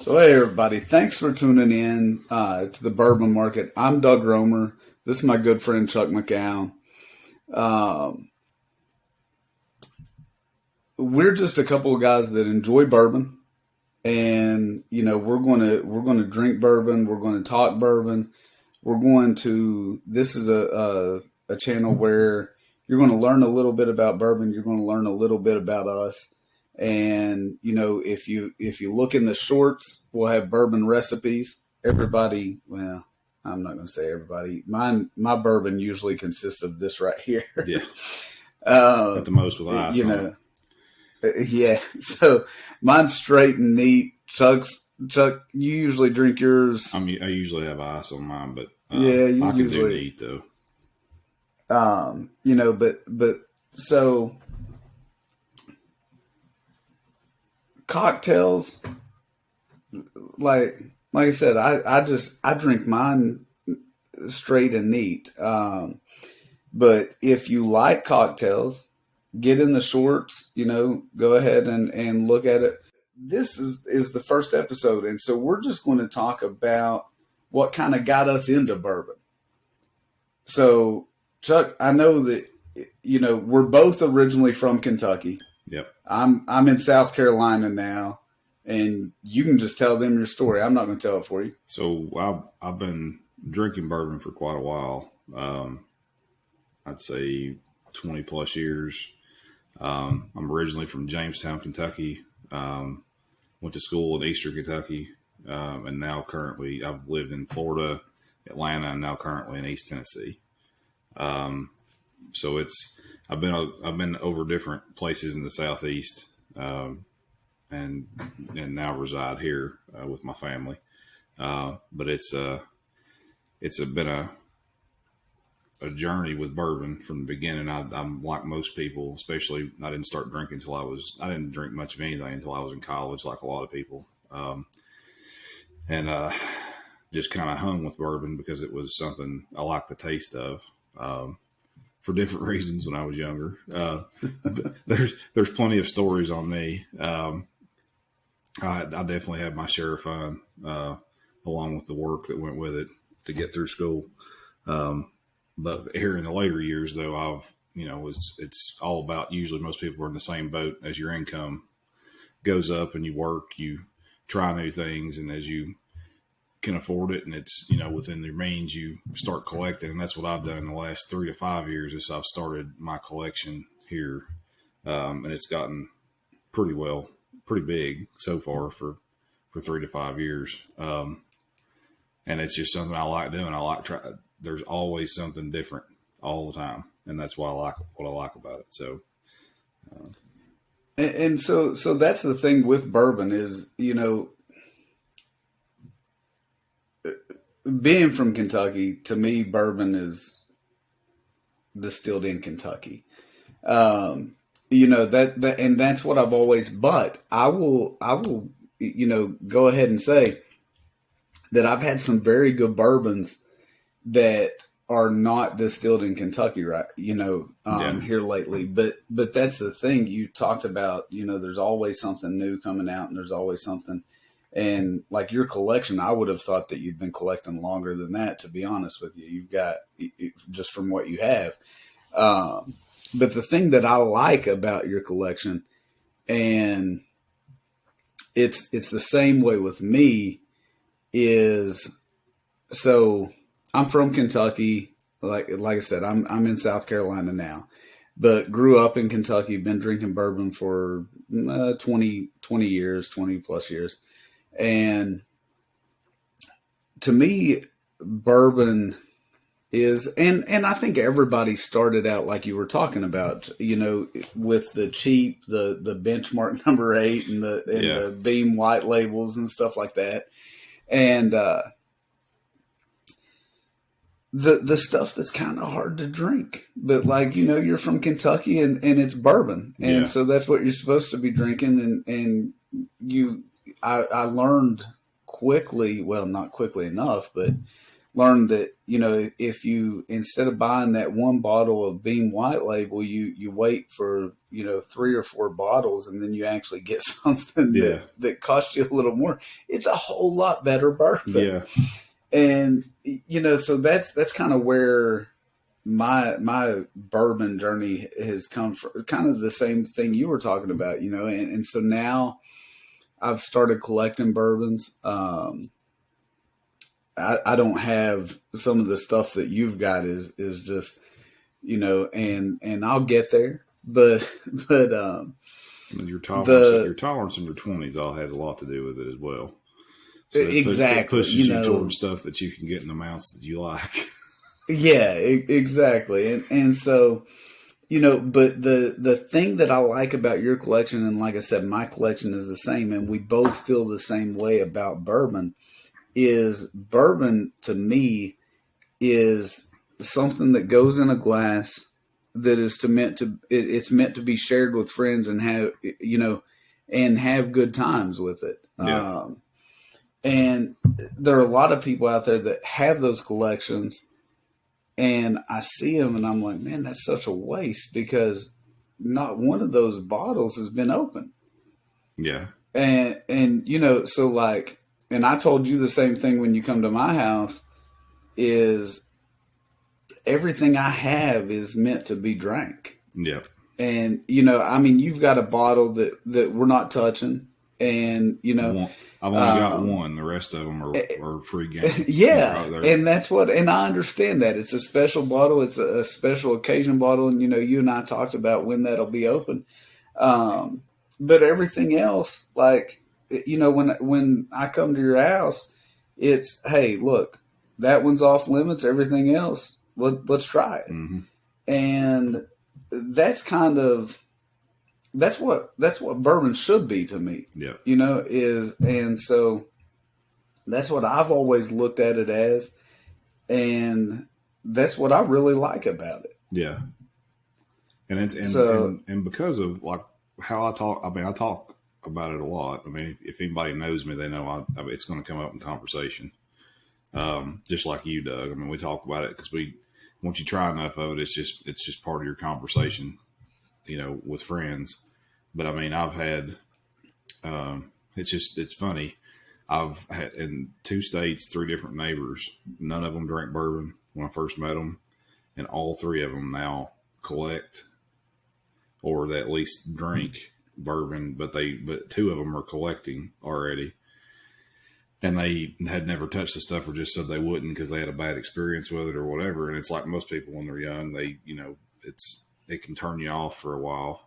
So, hey, everybody, thanks for tuning in to the Bourbon Market. I'm Doug Romer. This is my good friend Chuck McCown. Um, we're just a couple of guys that enjoy bourbon, and we're going to drink bourbon. We're going to talk bourbon. We're going to. This is a channel where you're going to learn a little bit about bourbon. You're going to learn a little bit about us. And if you look in the shorts, we'll have bourbon recipes. Everybody, well, I'm not going to say everybody. My bourbon usually consists of this right here. Yeah, at the most with ice. Yeah. So mine's straight and neat. Chuck, you usually drink yours. I usually have ice on mine, but yeah, you I can usually do neat though. But so. Cocktails, like I said, I drink mine straight and neat. But if you like cocktails, get in the shorts. Go ahead and look at it. This is the first episode, and so we're just going to talk about what kind of got us into bourbon. So, Chuck, I know that we're both originally from Kentucky. Yep. I'm in South Carolina now, and you can just tell them your story. I'm not going to tell it for you. So I've been drinking bourbon for quite a while. I'd say 20 plus years. I'm originally from Jamestown, Kentucky. Went to school in Eastern Kentucky, and now currently I've lived in Florida, Atlanta, and now currently in East Tennessee. So I've been over different places in the Southeast, and now reside here with my family. But it's been a journey with bourbon from the beginning. I'm like most people, especially I didn't start drinking I didn't drink much of anything until I was in college, like a lot of people, and just kind of hung with bourbon because it was something I liked the taste of. For different reasons when I was younger. There's plenty of stories on me. I definitely had my share of fun, along with the work that went with it to get through school. But here in the later years, though, it's all about, usually most people are in the same boat. As your income goes up and you work, you try new things, and as you can afford it and it's within their means, you start collecting. And that's what I've done in the last 3 to 5 years is I've started my collection here, and it's gotten pretty big so far for 3 to 5 years, and it's just something I like doing. I like there's always something different all the time, and that's why I like what I like about it. So and so that's the thing with bourbon is being from Kentucky, to me, bourbon is distilled in Kentucky. That and that's what I've always. But I will, go ahead and say that I've had some very good bourbons that are not distilled in Kentucky, right? Here lately. But that's the thing you talked about. There's always something new coming out, and there's always something. And like your collection, I would have thought that you'd been collecting longer than that, to be honest with you. You've got, just from what you have. But the thing that I like about your collection, and it's the same way with me, is so I'm from Kentucky. Like I said, I'm in South Carolina now, but grew up in Kentucky, been drinking bourbon for 20 years, 20 plus years. And to me, bourbon is, and I think everybody started out like you were talking about, with the cheap, the benchmark number 8 and the Beam white labels and stuff like that. And the stuff that's kind of hard to drink, but you're from Kentucky and it's bourbon. And so that's what you're supposed to be drinking. And I learned quickly, well, not quickly enough, but learned that, if you, instead of buying that one bottle of Beam White Label, you wait for, 3 or 4 bottles, and then you actually get something Yeah. that costs you a little more. It's a whole lot better bourbon. Yeah. And, so that's kind of where my bourbon journey has come from, kind of the same thing you were talking about, and so now I've started collecting bourbons. I don't have some of the stuff that you've got is just, and I'll get there, but your tolerance in your 20s all has a lot to do with it as well. So exactly. It pushes you towards stuff that you can get in amounts that you like. Yeah, exactly. And so, but the thing that I like about your collection, and like I said, my collection is the same, and we both feel the same way about bourbon, is bourbon to me is something that goes in a glass that is it's meant to be shared with friends and have good times with it. Yeah. And there are a lot of people out there that have those collections, and I see them and I'm like, man, that's such a waste, because not one of those bottles has been opened. Yeah. And so like, and I told you the same thing when you come to my house, is everything I have is meant to be drank. Yep. And, you've got a bottle that we're not touching, and, I've only got one. The rest of them are free games. Yeah. Right, and and I understand that it's a special bottle. It's a special occasion bottle. And, you and I talked about when that'll be open. But everything else, like, when I come to your house, it's, hey, look, that one's off limits. Everything else, let's try it. Mm-hmm. And that's kind of, that's what bourbon should be to me. Yeah. And so that's what I've always looked at it as. And that's what I really like about it. Yeah. And because of like how I talk, I talk about it a lot. If anybody knows me, they know it's going to come up in conversation. Just like you, Doug. We talk about it because once you try enough of it, it's just part of your conversation, with friends. But I've had, it's funny. I've had in 2 states, 3 different neighbors. None of them drank bourbon when I first met them, and all 3 of them now collect, or they at least drink bourbon. But 2 of them are collecting already, and they had never touched the stuff, or just said they wouldn't because they had a bad experience with it or whatever. And it's like most people when they're young, it can turn you off for a while,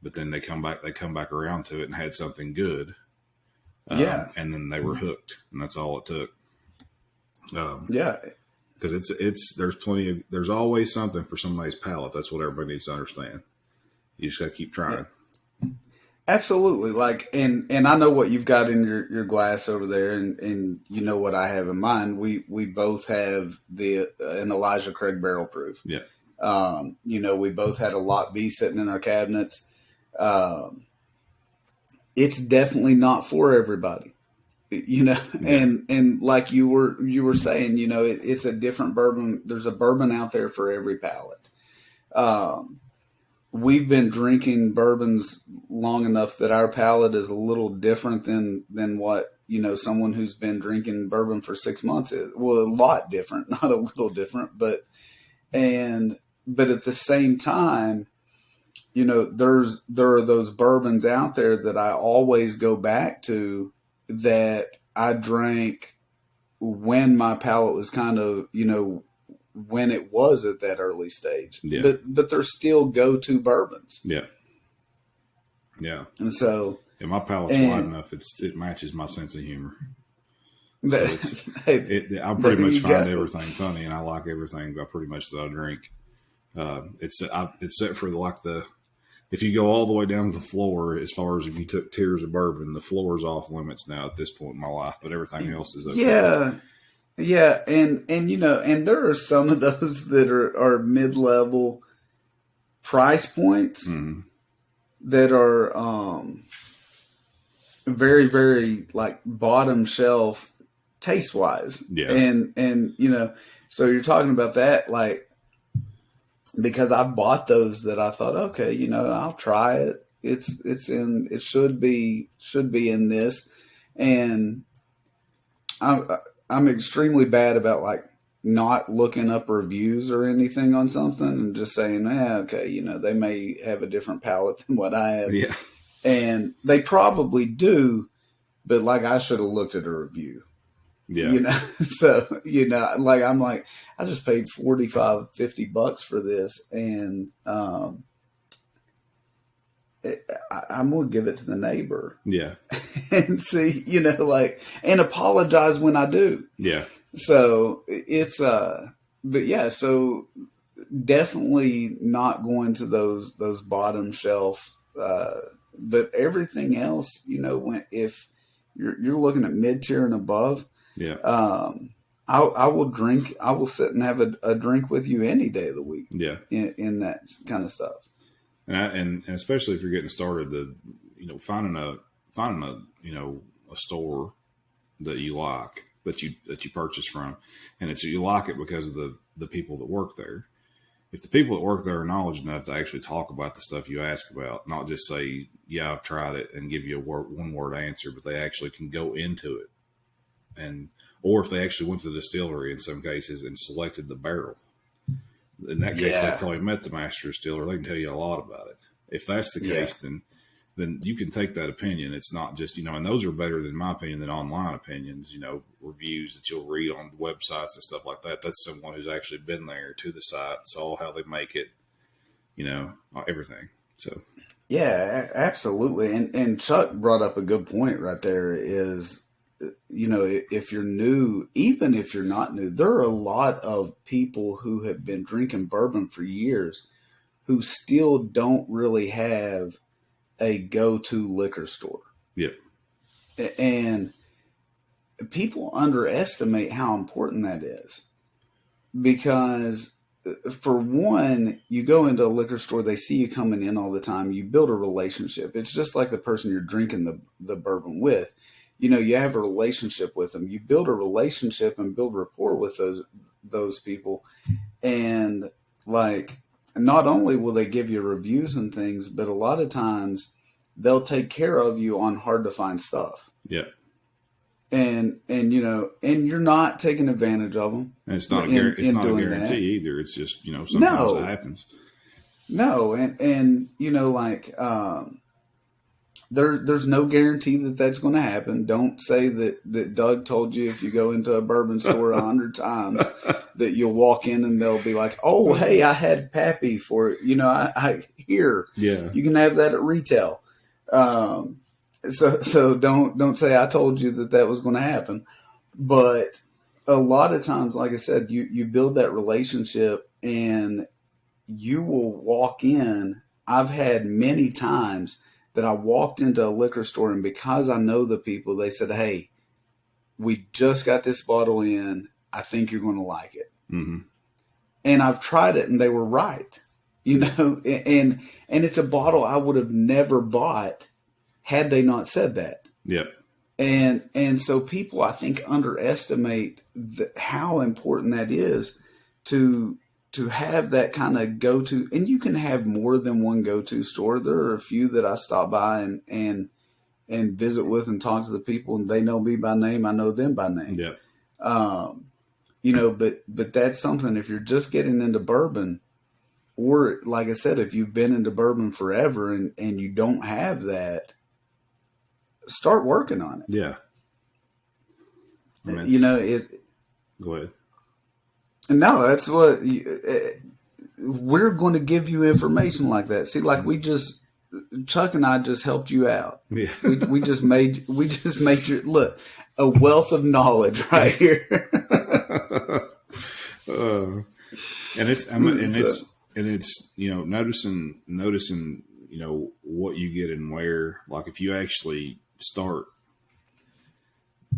but then they come back around to it and had something good. And then they were hooked, and that's all it took. Because there's always something for somebody's palate. That's what everybody needs to understand. You just got to keep trying. Absolutely. Like, and I know what you've got in your glass over there, and you know what I have in mine. We both have an Elijah Craig Barrel Proof. Yeah. We both had a Lot B sitting in our cabinets. It's definitely not for everybody, and like you were saying, it's a different bourbon. There's a bourbon out there for every palate. We've been drinking bourbons long enough that our palate is a little different than what, someone who's been drinking bourbon for 6 months is. Well, a lot different, not a little different, but at the same time, there are those bourbons out there that I always go back to that I drank when my palate was kind of, when it was at that early stage. Yeah. But they're still go-to bourbons. Yeah. Yeah. And so, my palate's wide enough, it matches my sense of humor. So I pretty much find everything funny, and I like everything pretty much that I drink. Except for if you go all the way down to the floor, as far as if you took tiers of bourbon, the floor is off limits now at this point in my life, but everything else is okay. Yeah. Yeah. And there are some of those that are mid-level price points that are, very, very like bottom shelf, taste wise. Yeah. And, you know, so you're talking about that, like, because I bought those that I thought, okay, you know, I'll try it. It should be in this. And I'm extremely bad about like not looking up reviews or anything on something and just saying, okay, you know, they may have a different palate than what I have. Yeah. And they probably do, but like I should have looked at a review. Yeah. You know, so, you know, like I'm like, I just paid $45-50 for this, and I'm going to give it to the neighbor. Yeah. And see, you know, like, and apologize when I do. Yeah. So it's, but yeah, so definitely not going to those bottom shelf, but everything else, you know, if you're looking at mid tier and above, yeah, I will sit and have a drink with you any day of the week. Yeah. In that kind of stuff. And especially if you're getting started, finding a a store that you like, that you purchase from, and you like it because of the people that work there. If the people that work there are knowledgeable enough to actually talk about the stuff you ask about, not just say, yeah, I've tried it and give you a one word answer, but they actually can go into it. Or if they actually went to the distillery in some cases and selected the barrel. In that case, they probably met the master distiller. They can tell you a lot about it. If that's the case, then you can take that opinion. It's not just, and those are better, in my opinion, than online opinions, reviews that you'll read on websites and stuff like that. That's someone who's actually been there to the site, saw how they make it, everything. So. Yeah, absolutely. And Chuck brought up a good point right there is, if you're new, even if you're not new, there are a lot of people who have been drinking bourbon for years who still don't really have a go-to liquor store. Yep. And people underestimate how important that is, because for one, you go into a liquor store, they see you coming in all the time, you build a relationship. It's just like the person you're drinking the bourbon with. You have a relationship with them. You build a relationship and build rapport with those people. And like, not only will they give you reviews and things, but a lot of times they'll take care of you on hard to find stuff. Yeah. And you're not taking advantage of them. And it's not a guarantee either. It's just, sometimes it happens. No. And there's no guarantee that that's going to happen. Don't say that Doug told you if you go into a bourbon store 100 times that you'll walk in and they'll be like, oh, hey, I had Pappy for, I here. Yeah. You can have that at retail. So don't say I told you that was going to happen. But a lot of times, like I said, you build that relationship and you will walk in. I've had many times that I walked into a liquor store, and because I know the people, they said, hey, we just got this bottle in. I think you're going to like it. Mm-hmm. And I've tried it, and they were right. And it's a bottle I would have never bought had they not said that. Yep. And so people, I think, underestimate how important that is to have that kind of go-to. And you can have more than one go-to store. There are a few that I stop by and visit with and talk to the people, and they know me by name. I know them by name. Yep. But that's something, if you're just getting into bourbon, or like I said, if you've been into bourbon forever and you don't have that, start working on it. Yeah. Go ahead. No, that's what we're going to give you information like that. See, like Chuck and I just helped you out. Yeah. we just made you look, a wealth of knowledge right here. It's noticing what you get and where. Like if you actually start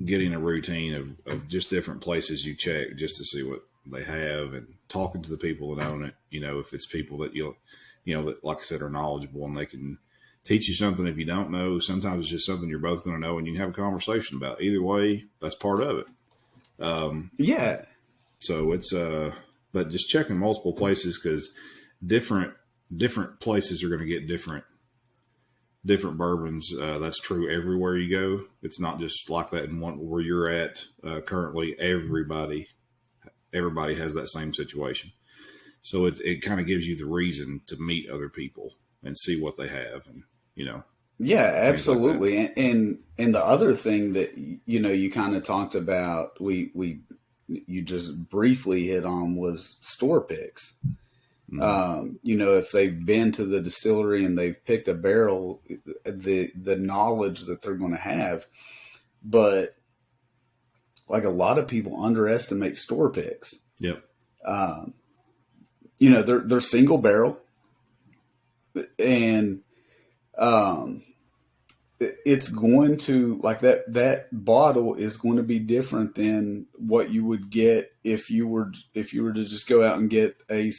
getting a routine of just different places you check just to see what they have, and talking to the people that own it, if it's people that that, like I said, are knowledgeable and they can teach you something if you don't know. Sometimes it's just something you're both going to know and you can have a conversation about. Either way, that's part of it. Yeah. So it's but just checking multiple places, because different places are going to get different bourbons. That's true everywhere you go. It's not just like that in one where you're at currently. Everybody has that same situation. So it kind of gives you the reason to meet other people and see what they have, and Yeah, things like that. absolutely. And the other thing that you kind of talked about, you just briefly hit on, was store picks. If they've been to the distillery and they've picked a barrel, the knowledge that they're going to have. But like, a lot of people underestimate store picks. Yep. They're single barrel, and it's going to, like, that bottle is going to be different than what you would get if you were to just go out and get a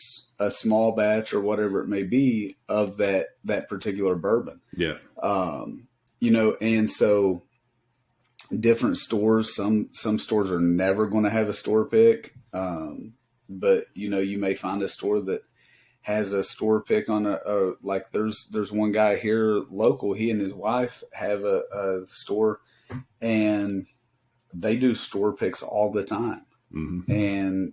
small batch or whatever it may be of that particular bourbon. Yeah. And so different stores, some stores are never going to have a store pick. But you may find a store that has a store pick on like there's one guy here local. He and his wife have a store, and they do store picks all the time. Mm-hmm. And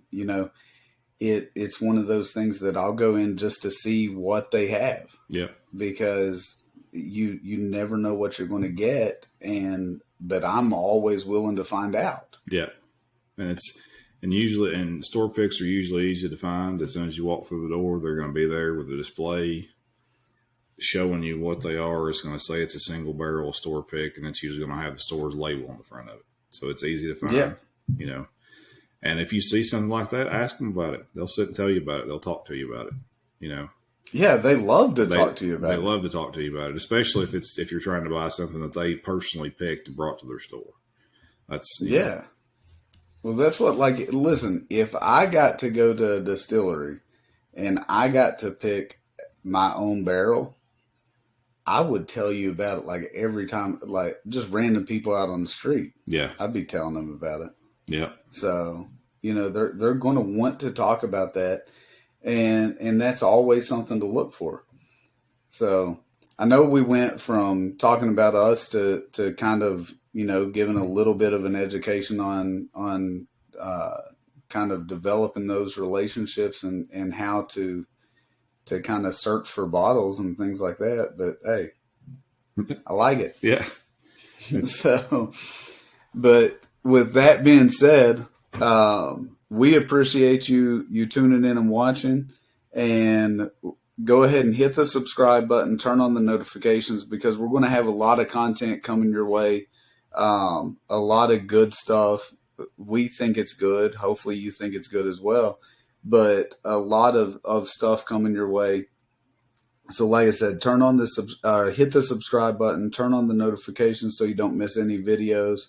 it's one of those things that I'll go in just to see what they have. Yeah. Because you never know what you're going to get, but I'm always willing to find out. Yeah. And store picks are usually easy to find. As soon as you walk through the door, they're going to be there with a display showing you what they are. It's going to say it's a single barrel store pick, and it's usually going to have the store's label on the front of it. So it's easy to find, And if you see something like that, ask them about it. They'll sit and tell you about it. They'll talk to you about it, Yeah, they love to talk to you about it. They love to talk to you about it, especially if you're trying to buy something that they personally picked and brought to their store. That's yeah. Well, that's what, like, listen, if I got to go to a distillery and I got to pick my own barrel, I would tell you about it, like, every time, like, just random people out on the street. Yeah. I'd be telling them about it. Yeah. So, they're going to want to talk about that. And that's always something to look for. So I know we went from talking about us to kind of, giving a little bit of an education on kind of developing those relationships and how to kind of search for bottles and things like that. But hey, I like it. Yeah. So, but with that being said, we appreciate you tuning in and watching, and go ahead and hit the subscribe button, turn on the notifications, because we're going to have a lot of content coming your way. A lot of good stuff. We think it's good. Hopefully you think it's good as well, but a lot of stuff coming your way. So like I said, hit the subscribe button, turn on the notifications so you don't miss any videos.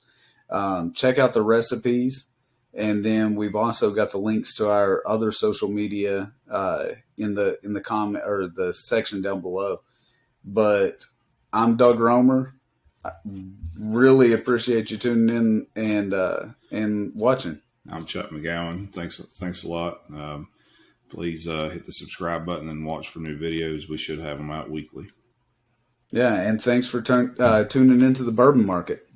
Check out the recipes. And then we've also got the links to our other social media in the comment or the section down below. But I'm Doug Romer. I really appreciate you tuning in and watching. I'm Chuck McGowan. Thanks a lot. Please hit the subscribe button and watch for new videos. We should have them out weekly. Yeah, and thanks for tuning into the Bourbon Market.